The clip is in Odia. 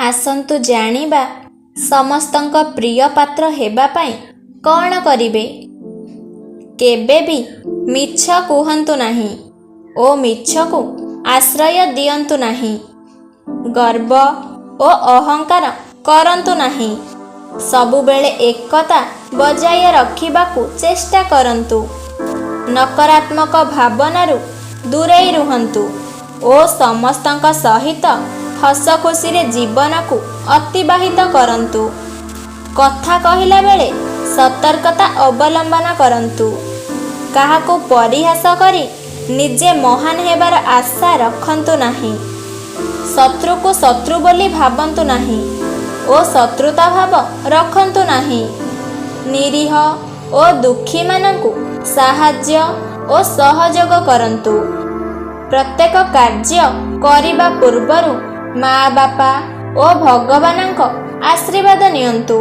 ଆସନ୍ତୁ ଜାଣିବା ସମସ୍ତଙ୍କ ପ୍ରିୟ ପାତ୍ର ହେବା ପାଇଁ କ'ଣ କରିବେ। କେବେ ବି ମିଛ କୁହନ୍ତୁ ନାହିଁ ଓ ମିଛକୁ ଆଶ୍ରୟ ଦିଅନ୍ତୁ ନାହିଁ। ଗର୍ବ ଓ ଅହଙ୍କାର କରନ୍ତୁ ନାହିଁ। ସବୁବେଳେ ଏକତା ବଜାୟ ରଖିବାକୁ ଚେଷ୍ଟା କରନ୍ତୁ। ନକାରାତ୍ମକ ଭାବନାରୁ ଦୂରେଇ ରୁହନ୍ତୁ ଓ ସମସ୍ତଙ୍କ ସହିତ ହସ ଖୁସିରେ ଜୀବନକୁ ଅତିବାହିତ କରନ୍ତୁ। କଥା କହିଲା ବେଳେ ସତର୍କତା ଅବଲମ୍ବନ କରନ୍ତୁ। କାହାକୁ ପରିହାସ କରି ନିଜେ ମହାନ ହେବାର ଆଶା ରଖନ୍ତୁ ନାହିଁ। ଶତ୍ରୁକୁ ଶତ୍ରୁ ବୋଲି ଭାବନ୍ତୁ ନାହିଁ ଓ ଶତ୍ରୁତା ଭାବ ରଖନ୍ତୁ ନାହିଁ। ନିରୀହ ଓ ଦୁଃଖୀମାନଙ୍କୁ ସାହାଯ୍ୟ ଓ ସହଯୋଗ କରନ୍ତୁ। ପ୍ରତ୍ୟେକ କାର୍ଯ୍ୟ କରିବା ପୂର୍ବରୁ ମା ବାପା ଓ ଭଗବାନଙ୍କ ଆଶୀର୍ବାଦ ନିଅନ୍ତୁ।